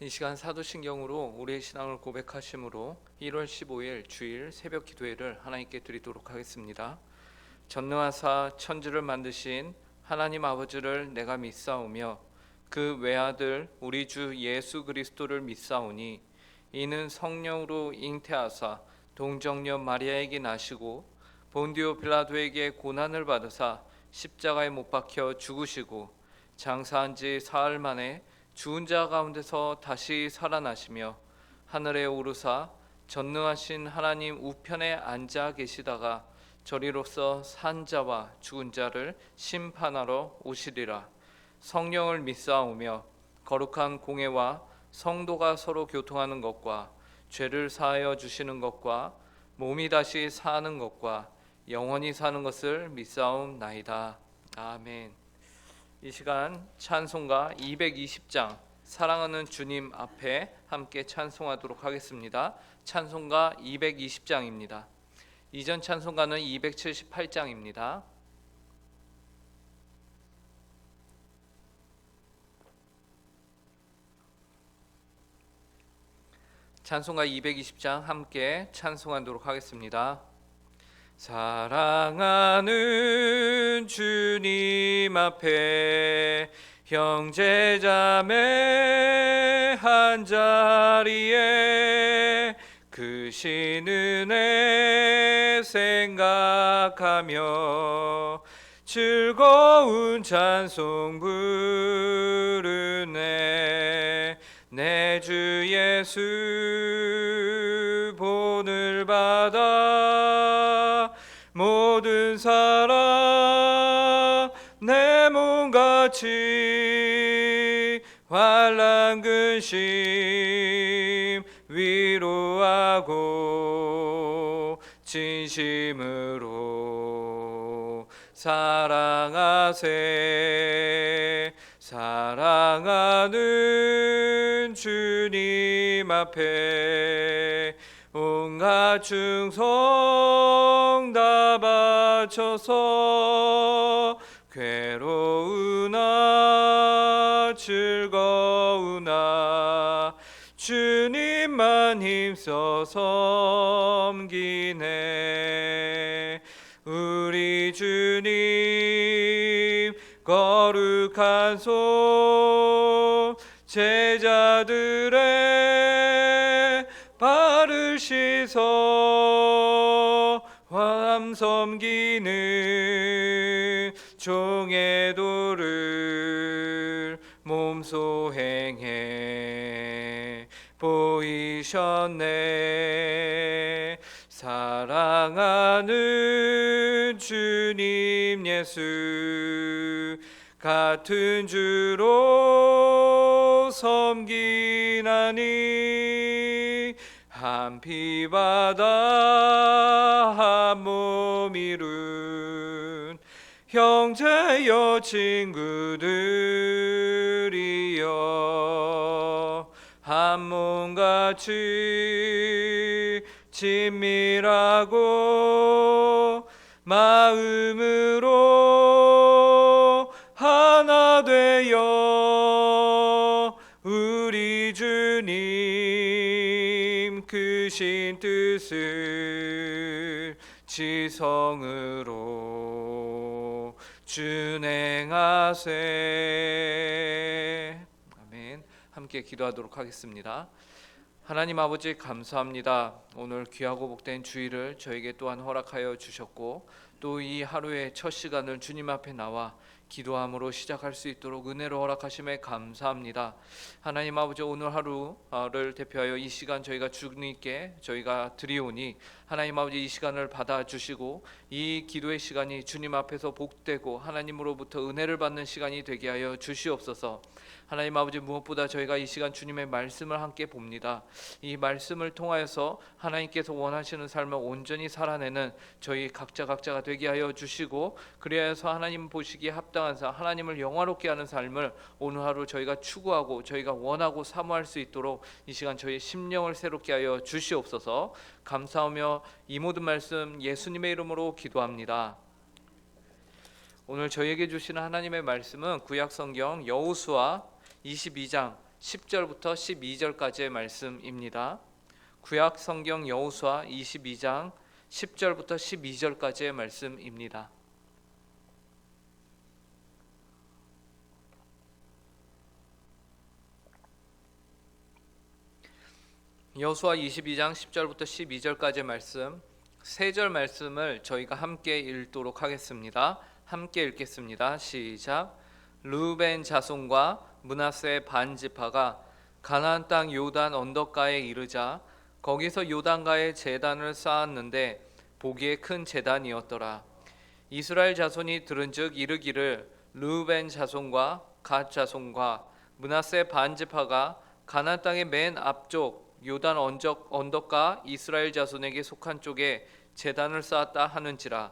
이 시간 사도신경으로 우리의 신앙을 고백하심으로 1월 15일 주일 새벽 기도회를 하나님께 드리도록 하겠습니다. 전능하사 천지를 만드신 하나님 아버지를 내가 믿사오며 그 외아들 우리 주 예수 그리스도를 믿사오니 이는 성령으로 잉태하사 동정녀 마리아에게 나시고 본디오 빌라도에게 고난을 받으사 십자가에 못 박혀 죽으시고 장사한 지 사흘 만에 죽은 자 가운데서 다시 살아나시며 하늘에 오르사 전능하신 하나님 우편에 앉아 계시다가 저리로서 산 자와 죽은 자를 심판하러 오시리라. 성령을 믿사오며 거룩한 공회와 성도가 서로 교통하는 것과 죄를 사하여 주시는 것과 몸이 다시 사는 것과 영원히 사는 것을 믿사옵나이다. 아멘. 이 시간 찬송가 220장 사랑하는 주님 앞에 함께 찬송하도록 하겠습니다. 찬송가 220장입니다. 이전 찬송가는 278장입니다. 찬송가 220장 함께 찬송하도록 하겠습니다. 사랑하는 주님 앞에 형제자매 한자리에 크신 은혜 생각하며 즐거운 찬송 부르네. 내 주 예수 본을 받아 모든 사람 내 몸같이 환난 근심 위로하고 진심으로 사랑하세. 사랑하는 주님 앞에 온갖 충성 다 바쳐서 괴로우나 즐거우나 주님만 힘써 섬기네. 우리 주님 거룩한 손 제자들의 발을 씻어 함 섬기는 종의 도를 몸소 행해 보이셨네. 사랑하는 주님 예수 같은 주로 섬기나니 한 피바다 한 몸 이룬 형제여 친구들이여 한 몸같이 친밀하고 마음으로 하나 되어 우리 주님 크신 뜻을 지성으로 준행하세. 아멘. 함께 기도하도록 하겠습니다. 하나님 아버지 감사합니다. 오늘 귀하고 복된 주일을 저에게 또한 허락하여 주셨고 또 이 하루의 첫 시간을 주님 앞에 나와 기도함으로 시작할 수 있도록 은혜로 허락하심에 감사합니다. 하나님 아버지 오늘 하루를 대표하여 이 시간 저희가 주님께 저희가 드리오니 하나님 아버지 이 시간을 받아주시고 이 기도의 시간이 주님 앞에서 복되고 하나님으로부터 은혜를 받는 시간이 되게 하여 주시옵소서. 하나님 아버지 무엇보다 저희가 이 시간 주님의 말씀을 함께 봅니다. 이 말씀을 통하여서 하나님께서 원하시는 삶을 온전히 살아내는 저희 각자가 되게 하여 주시고 그래서 하나님 보시기에 합당한 삶, 하나님을 영화롭게 하는 삶을 오늘 하루 저희가 추구하고 저희가 원하고 사모할 수 있도록 이 시간 저희의 심령을 새롭게 하여 주시옵소서. 감사하며 이 모든 말씀 예수님의 이름으로 기도합니다. 오늘 저희에게 주시는 하나님의 말씀은 구약 성경 여호수아 22장 10절부터 12절까지의 말씀입니다. 구약 성경 여호수아 22장 10절부터 12절까지의 말씀입니다. 여호수아 22장 10절부터 12절까지의 말씀, 세 절 말씀을 저희가 함께 읽도록 하겠습니다. 함께 읽겠습니다. 시작. 르우벤 자손과 므낫세 반 지파가 가나안 땅 요단 언덕가에 이르자 거기서 요단가에 제단을 쌓았는데 보기에 큰 제단이었더라. 이스라엘 자손이 들은즉 이르기를 르우벤 자손과 갓 자손과 므낫세 반 지파가 가나안 땅의 맨 앞쪽 요단 언덕가 이스라엘 자손에게 속한 쪽에 제단을 쌓았다 하는지라.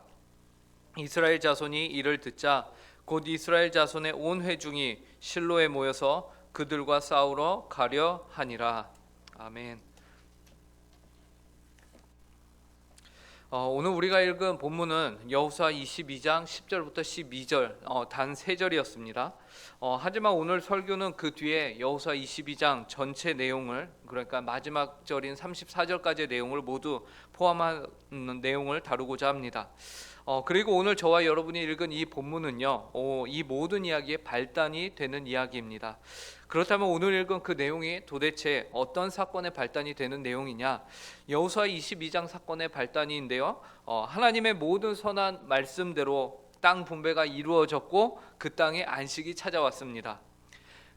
이스라엘 자손이 이를 듣자 곧 이스라엘 자손의 온 회중이 실로에 모여서 그들과 싸우러 가려 하니라. 아멘. 오늘 우리가 읽은 본문은 여호수아 22장 10절부터 12절 단 3절이었습니다. 하지만 오늘 설교는 그 뒤에 여호수아 22장 전체 내용을, 그러니까 마지막 절인 34절까지의 내용을 모두 포함한 내용을 다루고자 합니다. 그리고 오늘 저와 여러분이 읽은 이 본문은요, 이 모든 이야기의 발단이 되는 이야기입니다. 그렇다면 오늘 읽은 그 내용이 도대체 어떤 사건의 발단이 되는 내용이냐? 여호수아 22장 사건의 발단인데요, 하나님의 모든 선한 말씀대로 땅 분배가 이루어졌고 그 땅에 안식이 찾아왔습니다.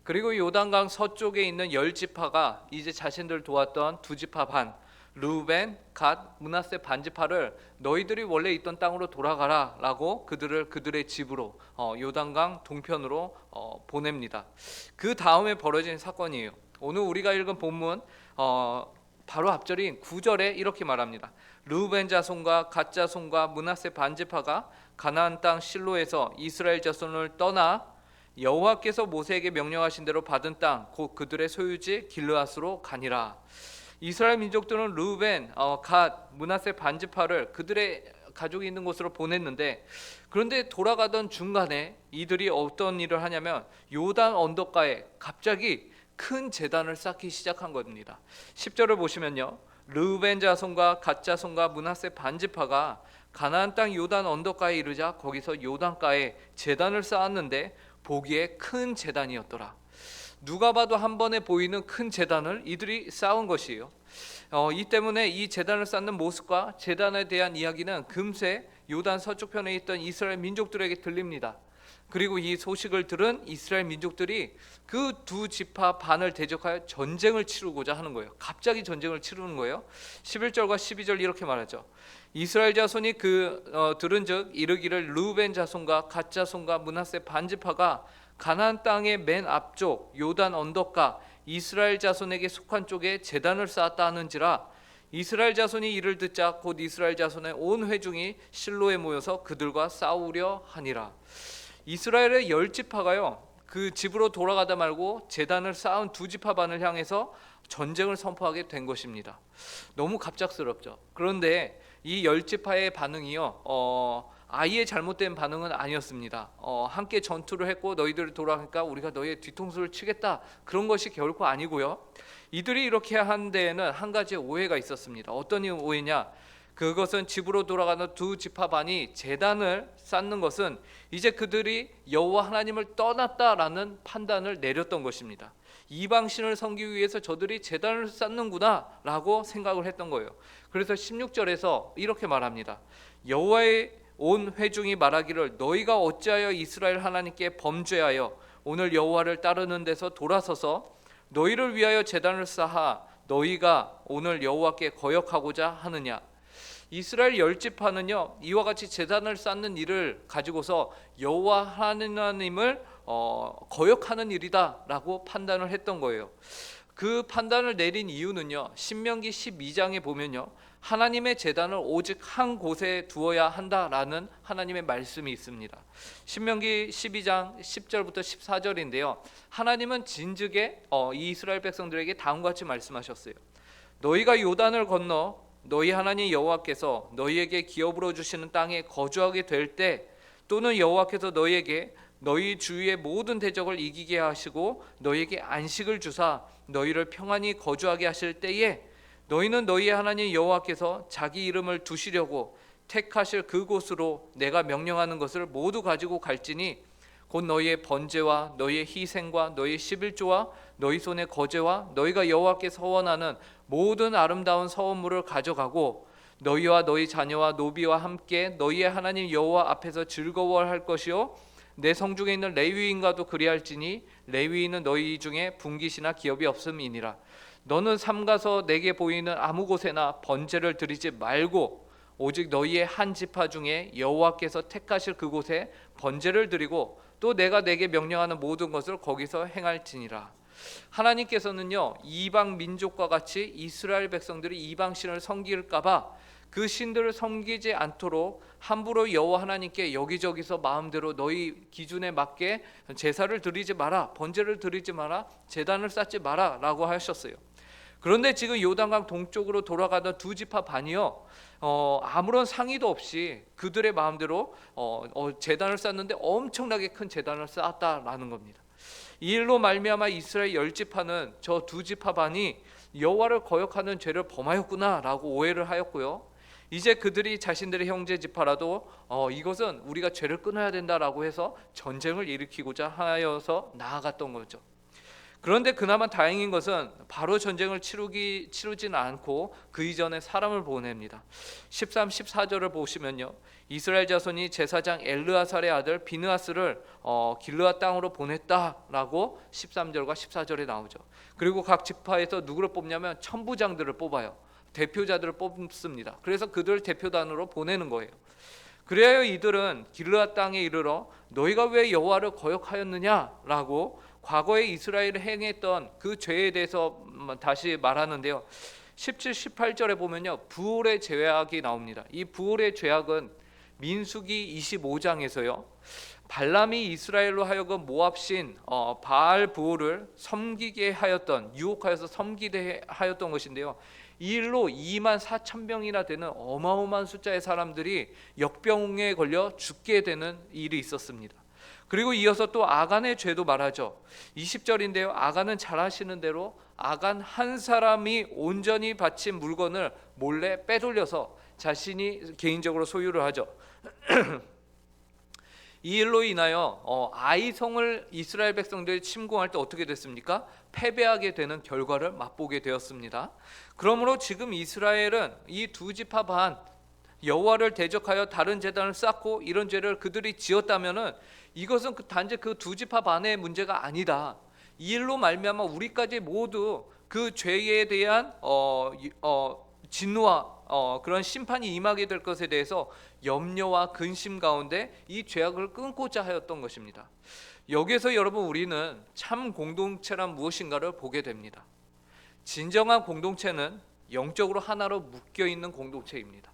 그리고 요단강 서쪽에 있는 10지파가 이제 자신들 도왔던 2지파 반, 르우벤, 갓, 므낫세 반지파를 너희들이 원래 있던 땅으로 돌아가라 라고 그들의 집으로 요단강 동편으로 보냅니다. 그 다음에 벌어진 사건이에요. 오늘 우리가 읽은 본문 바로 앞절인 9절에 이렇게 말합니다. 르우벤 자손과 갓 자손과 므낫세 반지파가 가나안 땅 실로에서 이스라엘 자손을 떠나 여호와께서 모세에게 명령하신 대로 받은 땅 곧 그들의 소유지 길르앗으로 가니라. 이스라엘 민족들은 르우벤, 갓, 므낫세 반지파를 그들의 가족이 있는 곳으로 보냈는데, 그런데 돌아가던 중간에 이들이 어떤 일을 하냐면 요단 언덕가에 갑자기 큰 제단을 쌓기 시작한 겁니다. 10절을 보시면요, 르우벤 자손과 갓 자손과 므낫세 반지파가 가나안 땅 요단 언덕가에 이르자 거기서 요단가에 제단을 쌓았는데 보기에 큰 제단이었더라. 누가 봐도 한 번에 보이는 큰 제단을 이들이 쌓은 것이에요. 이 때문에 이 제단을 쌓는 모습과 제단에 대한 이야기는 금세 요단 서쪽편에 있던 이스라엘 민족들에게 들립니다. 그리고 이 소식을 들은 이스라엘 민족들이 그 2지파 반을 대적하여 전쟁을 치르고자 하는 거예요. 갑자기 전쟁을 치르는 거예요. 11절과 12절 이렇게 말하죠. 이스라엘 자손이 들은즉 이르기를 르우벤 자손과 갓 자손과 므낫세 반지파가 가나안 땅의 맨 앞쪽 요단 언덕가 이스라엘 자손에게 속한 쪽에 제단을 쌓았다 하는지라. 이스라엘 자손이 이를 듣자 곧 이스라엘 자손의 온 회중이 실로에 모여서 그들과 싸우려 하니라. 이스라엘의 10지파가요 그 집으로 돌아가다 말고 제단을 쌓은 2지파 반을 향해서 전쟁을 선포하게 된 것입니다. 너무 갑작스럽죠. 그런데 이 10지파의 반응이요 아예 잘못된 반응은 아니었습니다. 함께 전투를 했고 너희들이 돌아가니까 우리가 너희의 뒤통수를 치겠다, 그런 것이 결코 아니고요. 이들이 이렇게 한 데에는 한 가지 오해가 있었습니다. 어떤 오해냐? 그것은 집으로 돌아가는 2지파 반이 제단을 쌓는 것은 이제 그들이 여호와 하나님을 떠났다라는 판단을 내렸던 것입니다. 이방신을 섬기기 위해서 저들이 제단을 쌓는구나 라고 생각을 했던 거예요. 그래서 16절에서 이렇게 말합니다. 여호와의 온 회중이 말하기를 너희가 어찌하여 이스라엘 하나님께 범죄하여 오늘 여호와를 따르는 데서 돌아서서 너희를 위하여 제단을 쌓아 너희가 오늘 여호와께 거역하고자 하느냐. 이스라엘 10지파는요 이와 같이 제단을 쌓는 일을 가지고서 여호와 하나님을 거역하는 일이다 라고 판단을 했던 거예요. 그 판단을 내린 이유는요 신명기 12장에 보면요 하나님의 제단을 오직 한 곳에 두어야 한다라는 하나님의 말씀이 있습니다. 신명기 12장 10절부터 14절인데요 하나님은 진즉에 이 이스라엘 백성들에게 다음과 같이 말씀하셨어요. 너희가 요단을 건너 너희 하나님 여호와께서 너희에게 기업으로 주시는 땅에 거주하게 될 때 또는 여호와께서 너희에게 너희 주위의 모든 대적을 이기게 하시고 너희에게 안식을 주사 너희를 평안히 거주하게 하실 때에 너희는 너희의 하나님 여호와께서 자기 이름을 두시려고 택하실 그곳으로 내가 명령하는 것을 모두 가지고 갈지니 곧 너희의 번제와 너희의 희생과 너희의 11조와 너희 손의 거제와 너희가 여호와께 서원하는 모든 아름다운 서원물을 가져가고 너희와 너희 자녀와 노비와 함께 너희의 하나님 여호와 앞에서 즐거워할 것이요 내 성중에 있는 레위인과도 그리할지니 레위인은 너희 중에 분깃이나 기업이 없음이니라. 너는 삼가서 내게 보이는 아무 곳에나 번제를 드리지 말고 오직 너희의 한 지파 중에 여호와께서 택하실 그곳에 번제를 드리고 또 내가 내게 명령하는 모든 것을 거기서 행할지니라. 하나님께서는요 이방 민족과 같이 이스라엘 백성들이 이방 신을 섬길까봐 그 신들을 섬기지 않도록 함부로 여호와 하나님께 여기저기서 마음대로 너희 기준에 맞게 제사를 드리지 마라, 번제를 드리지 마라, 제단을 쌓지 마라 라고 하셨어요. 그런데 지금 요단강 동쪽으로 돌아가던 두 지파 반이요 아무런 상의도 없이 그들의 마음대로 제단을 쌓는데 엄청나게 큰 제단을 쌓았다라는 겁니다. 이 일로 말미암아 이스라엘 10지파는 저 두 지파 반이 여호와를 거역하는 죄를 범하였구나라고 오해를 하였고요. 이제 그들이 자신들의 형제 지파라도 이것은 우리가 죄를 끊어야 된다라고 해서 전쟁을 일으키고자 하여서 나아갔던 거죠. 그런데 그나마 다행인 것은 바로 전쟁을 치르지는 않고 그 이전에 사람을 보냅니다. 13, 14절을 보시면요 이스라엘 자손이 제사장 엘르아살의 아들 비느하스를 길르앗 땅으로 보냈다라고 13절과 14절에 나오죠. 그리고 각 지파에서 누구를 뽑냐면 천부장들을 뽑아요. 대표자들을 뽑습니다. 그래서 그들 대표단으로 보내는 거예요. 그래야 이들은 길르앗 땅에 이르러 너희가 왜 여호와를 거역하였느냐라고 과거에 이스라엘이 행했던 그 죄에 대해서 다시 말하는데요. 17, 18절에 보면요 부올의 죄악이 나옵니다. 이 부올의 죄악은 민수기 25장에서요 발람이 이스라엘로 하여금 모압신 바알 부올을 섬기게 하였던, 유혹하여서 섬기게 하였던 것인데요. 이 일로 2만 4천 명이나 되는 어마어마한 숫자의 사람들이 역병에 걸려 죽게 되는 일이 있었습니다. 그리고 이어서 또 아간의 죄도 말하죠. 20절인데요. 아간은 잘 아시는 대로 아간 한 사람이 온전히 바친 물건을 몰래 빼돌려서 자신이 개인적으로 소유를 하죠. 이 일로 인하여 아이성을 이스라엘 백성들이 침공할 때 어떻게 됐습니까? 패배하게 되는 결과를 맛보게 되었습니다. 그러므로 지금 이스라엘은 이 두 지파 반 여호와를 대적하여 다른 제단을 쌓고 이런 죄를 그들이 지었다면은 이것은 단지 그 두 지파 반의 문제가 아니다. 이 일로 말미암아 우리까지 모두 그 죄에 대한 진노와 그런 심판이 임하게 될 것에 대해서 염려와 근심 가운데 이 죄악을 끊고자 하였던 것입니다. 여기에서 여러분 우리는 참 공동체란 무엇인가를 보게 됩니다. 진정한 공동체는 영적으로 하나로 묶여 있는 공동체입니다.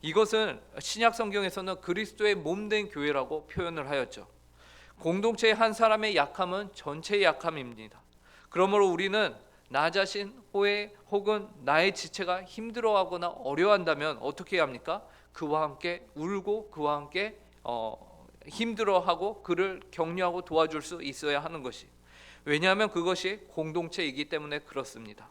이것은 신약 성경에서는 그리스도의 몸된 교회라고 표현을 하였죠. 공동체의 한 사람의 약함은 전체의 약함입니다. 그러므로 우리는 나 자신 혹은 나의 지체가 힘들어하거나 어려워한다면 어떻게 해야 합니까? 그와 함께 울고 그와 함께 힘들어하고 그를 격려하고 도와줄 수 있어야 하는 것이, 왜냐하면 그것이 공동체이기 때문에 그렇습니다.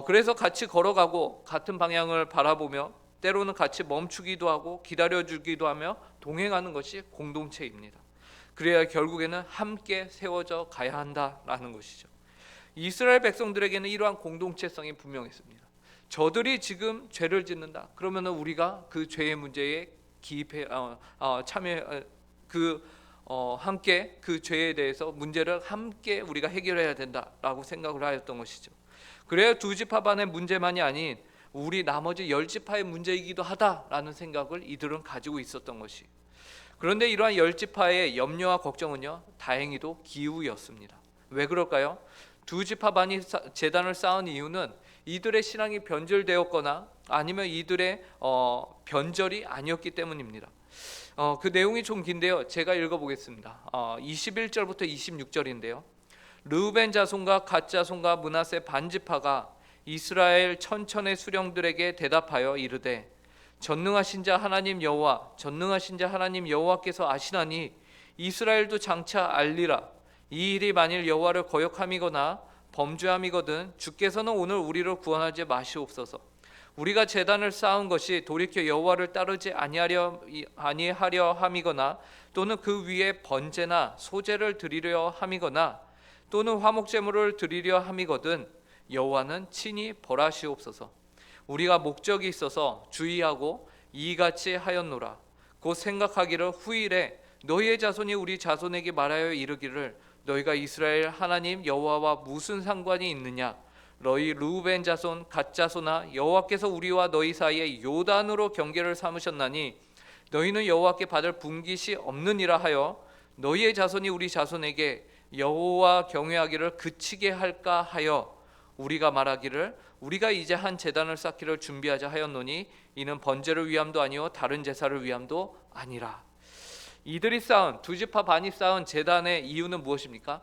그래서 같이 걸어가고 같은 방향을 바라보며 때로는 같이 멈추기도 하고 기다려주기도 하며 동행하는 것이 공동체입니다. 그래야 결국에는 함께 세워져 가야 한다라는 것이죠. 이스라엘 백성들에게는 이러한 공동체성이 분명했습니다. 저들이 지금 죄를 짓는다. 그러면은 우리가 그 죄의 문제에 기입해 참여 함께 그 죄에 대해서 문제를 함께 우리가 해결해야 된다라고 생각을 하였던 것이죠. 그래야 두 지파 반의 문제만이 아닌 우리 나머지 10지파의 문제이기도 하다라는 생각을 이들은 가지고 있었던 것이. 그런데 이러한 10지파의 염려와 걱정은요 다행히도 기우였습니다. 왜 그럴까요? 두 지파 반이 제단을 쌓은 이유는 이들의 신앙이 변절되었거나 아니면 이들의 변절이 아니었기 때문입니다. 그 내용이 좀 긴데요. 제가 읽어보겠습니다. 21절부터 26절인데요. 르우벤 자손과 갓 자손과 므낫세 반지파가 이스라엘 천천의 수령들에게 대답하여 이르되 전능하신 자 하나님 여호와 전능하신 자 하나님 여호와께서 아시나니 이스라엘도 장차 알리라. 이 일이 만일 여호와를 거역함이거나 범죄함이거든 주께서는 오늘 우리를 구원하지 마시옵소서. 우리가 제단을 쌓은 것이 돌이켜 여호와를 따르지 아니하려 함이거나 또는 그 위에 번제나 소제를 드리려 함이거나 또는 화목제물을 드리려 함이거든 여호와는 친히 벌하시옵소서. 우리가 목적이 있어서 주의하고 이같이 하였노라. 곧 생각하기를 후일에 너희의 자손이 우리 자손에게 말하여 이르기를 너희가 이스라엘 하나님 여호와와 무슨 상관이 있느냐. 너희 르우벤 자손 갓 자손아 여호와께서 우리와 너희 사이에 요단으로 경계를 삼으셨나니 너희는 여호와께 받을 분깃이 없느니라 하여 너희의 자손이 우리 자손에게 여호와 경외하기를 그치게 할까 하여 우리가 말하기를 우리가 이제 한 제단을 쌓기를 준비하자 하였노니 이는 번제를 위함도 아니요 다른 제사를 위함도 아니라. 이들이 쌓은 두 지파 반이 쌓은 제단의 이유는 무엇입니까?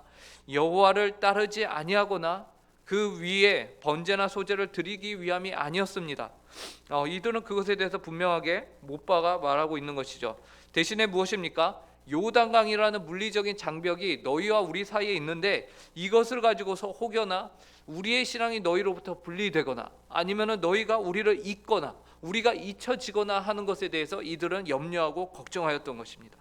여호와를 따르지 아니하거나 그 위에 번제나 소제를 드리기 위함이 아니었습니다. 이들은 그것에 대해서 분명하게 못 박아 말하고 있는 것이죠. 대신에 무엇입니까? 요단강이라는 물리적인 장벽이 너희와 우리 사이에 있는데 이것을 가지고서 혹여나 우리의 신앙이 너희로부터 분리되거나 아니면은 너희가 우리를 잊거나 우리가 잊혀지거나 하는 것에 대해서 이들은 염려하고 걱정하였던 것입니다.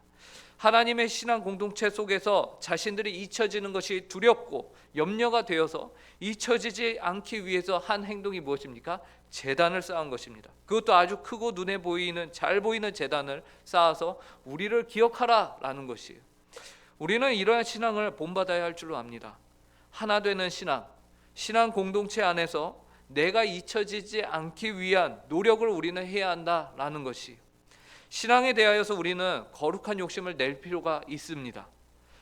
하나님의 신앙 공동체 속에서 자신들이 잊혀지는 것이 두렵고 염려가 되어서 잊혀지지 않기 위해서 한 행동이 무엇입니까? 제단을 쌓은 것입니다. 그것도 아주 크고 눈에 보이는 잘 보이는 제단을 쌓아서 우리를 기억하라 라는 것이에요. 우리는 이러한 신앙을 본받아야 할 줄로 압니다. 하나 되는 신앙 공동체 안에서 내가 잊혀지지 않기 위한 노력을 우리는 해야 한다라는 것이 신앙에 대하여서 우리는 거룩한 욕심을 낼 필요가 있습니다.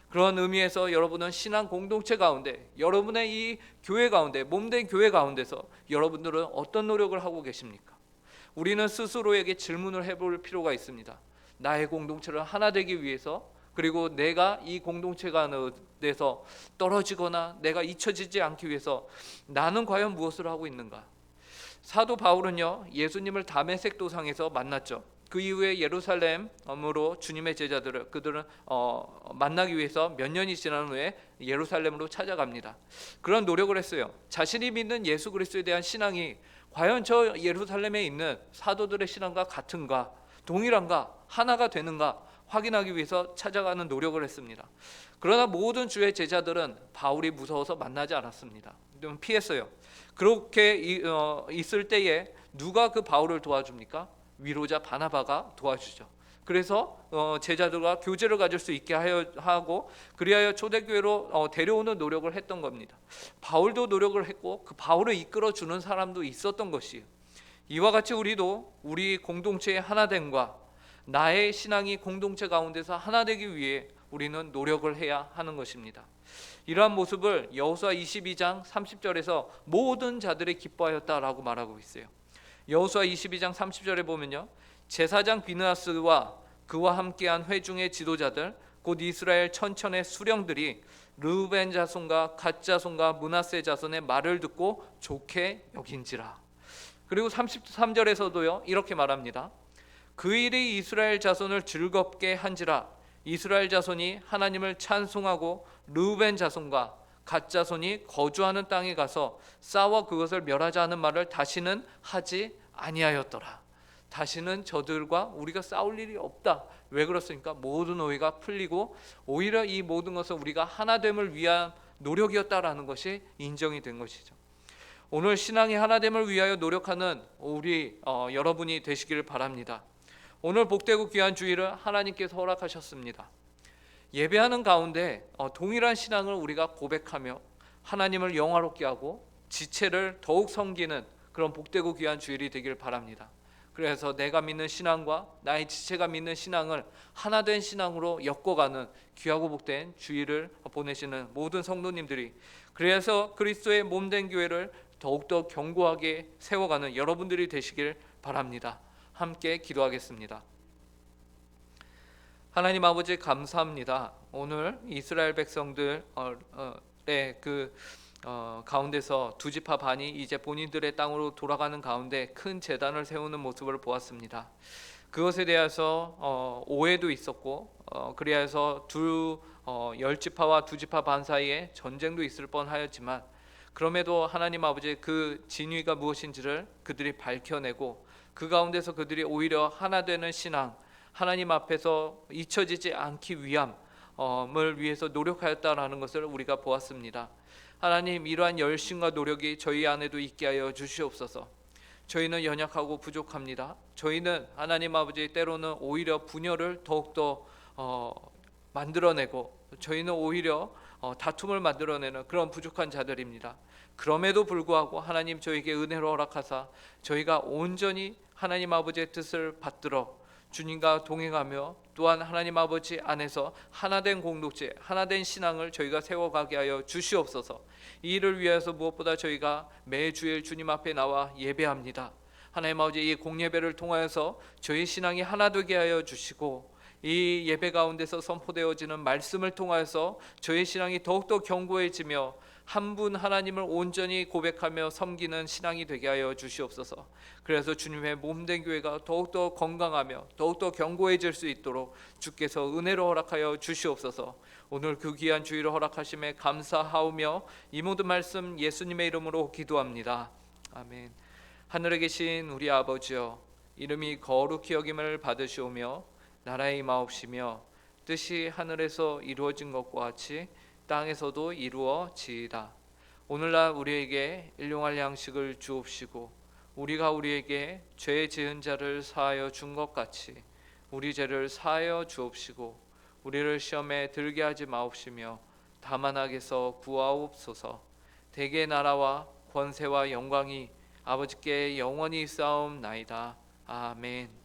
그런 의미에서 여러분은 신앙 공동체 가운데 여러분의 이 교회 가운데 몸된 교회 가운데서 여러분들은 어떤 노력을 하고 계십니까? 우리는 스스로에게 질문을 해볼 필요가 있습니다. 나의 공동체를 하나 되기 위해서 그리고 내가 이 공동체 가운데서 떨어지거나 내가 잊혀지지 않기 위해서 나는 과연 무엇을 하고 있는가? 사도 바울은요 예수님을 다메섹 도상에서 만났죠. 그 이후에 예루살렘으로 주님의 제자들을 그들은 만나기 위해서 몇 년이 지난 후에 예루살렘으로 찾아갑니다. 그런 노력을 했어요. 자신이 믿는 예수 그리스도에 대한 신앙이 과연 저 예루살렘에 있는 사도들의 신앙과 같은가, 동일한가, 하나가 되는가 확인하기 위해서 찾아가는 노력을 했습니다. 그러나 모든 주의 제자들은 바울이 무서워서 만나지 않았습니다. 좀 피했어요. 그렇게 있을 때에 누가 그 바울을 도와줍니까? 위로자 바나바가 도와주죠. 그래서 제자들과 교제를 가질 수 있게 하고 그리하여 초대교회로 데려오는 노력을 했던 겁니다. 바울도 노력을 했고 그 바울을 이끌어주는 사람도 있었던 것이에요. 이와 같이 우리도 우리 공동체의 하나됨과 나의 신앙이 공동체 가운데서 하나 되기 위해 우리는 노력을 해야 하는 것입니다. 이러한 모습을 여호수아 22장 30절에서 모든 자들이 기뻐하였다라고 말하고 있어요. 여호수아 22장 30절에 보면요 제사장 비느하스와 그와 함께한 회중의 지도자들 곧 이스라엘 천천의 수령들이 르우벤 자손과 갓 자손과 므낫세 자손의 말을 듣고 좋게 여긴지라. 그리고 33절에서도요 이렇게 말합니다. 그 일이 이스라엘 자손을 즐겁게 한지라. 이스라엘 자손이 하나님을 찬송하고 르우벤 자손과 갓 자손이 거주하는 땅에 가서 싸워 그것을 멸하자 하는 말을 다시는 하지 아니하였더라. 다시는 저들과 우리가 싸울 일이 없다. 왜 그렇습니까? 모든 오해가 풀리고 오히려 이 모든 것은 우리가 하나됨을 위한 노력이었다라는 것이 인정이 된 것이죠. 오늘 신앙의 하나됨을 위하여 노력하는 우리 여러분이 되시기를 바랍니다. 오늘 복되고 귀한 주일을 하나님께서 허락하셨습니다. 예배하는 가운데 동일한 신앙을 우리가 고백하며 하나님을 영화롭게 하고 지체를 더욱 섬기는 그런 복되고 귀한 주일이 되길 바랍니다. 그래서 내가 믿는 신앙과 나의 지체가 믿는 신앙을 하나된 신앙으로 엮어가는 귀하고 복된 주일을 보내시는 모든 성도님들이 그래서 그리스도의 몸된 교회를 더욱더 견고하게 세워가는 여러분들이 되시길 바랍니다. 함께 기도하겠습니다. 하나님 아버지 감사합니다. 오늘 이스라엘 백성들의 가운데서 두 지파 반이 이제 본인들의 땅으로 돌아가는 가운데 큰 제단을 세우는 모습을 보았습니다. 그것에 대해서 오해도 있었고 그리하여서 열 지파와 두 지파 반 사이에 전쟁도 있을 뻔하였지만 그럼에도 하나님 아버지의 그 진위가 무엇인지를 그들이 밝혀내고 그 가운데서 그들이 오히려 하나 되는 신앙, 하나님 앞에서 잊혀지지 않기 위함을 위해서 노력하였다라는 것을 우리가 보았습니다. 하나님, 이러한 열심과 노력이 저희 안에도 있게 하여 주시옵소서. 저희는 연약하고 부족합니다. 저희는 하나님 아버지 때로는 오히려 분열을 더욱더 만들어내고 저희는 오히려 다툼을 만들어내는 그런 부족한 자들입니다. 그럼에도 불구하고 하나님 저에게 은혜로 허락하사 저희가 온전히 하나님 아버지의 뜻을 받들어 주님과 동행하며 또한 하나님 아버지 안에서 하나된 공동체, 하나된 신앙을 저희가 세워가게 하여 주시옵소서. 이 일을 위해서 무엇보다 저희가 매주일 주님 앞에 나와 예배합니다. 하나님 아버지, 이 공예배를 통하여서 저희 신앙이 하나 되게 하여 주시고 이 예배 가운데서 선포되어지는 말씀을 통하여서 저희 신앙이 더욱더 견고해지며 한 분 하나님을 온전히 고백하며 섬기는 신앙이 되게 하여 주시옵소서. 그래서 주님의 몸된 교회가 더욱더 건강하며 더욱더 견고해질 수 있도록 주께서 은혜로 허락하여 주시옵소서. 오늘 그 귀한 주의를 허락하심에 감사하오며 이 모든 말씀 예수님의 이름으로 기도합니다. 아멘. 하늘에 계신 우리 아버지여, 이름이 거룩히 여김을 받으시오며 나라의 임하옵시며 뜻이 하늘에서 이루어진 것과 같이 땅에서도 이루어지이다. 오늘날 우리에게 일용할 양식을 주옵시고 우리가 우리에게 죄 지은 자를 사하여 준 것 같이 우리 죄를 사하여 주옵시고 우리를 시험에 들게 하지 마옵시며 다만 악에서 구하옵소서. 대개 나라와 권세와 영광이 아버지께 영원히 있사옵나이다. 아멘.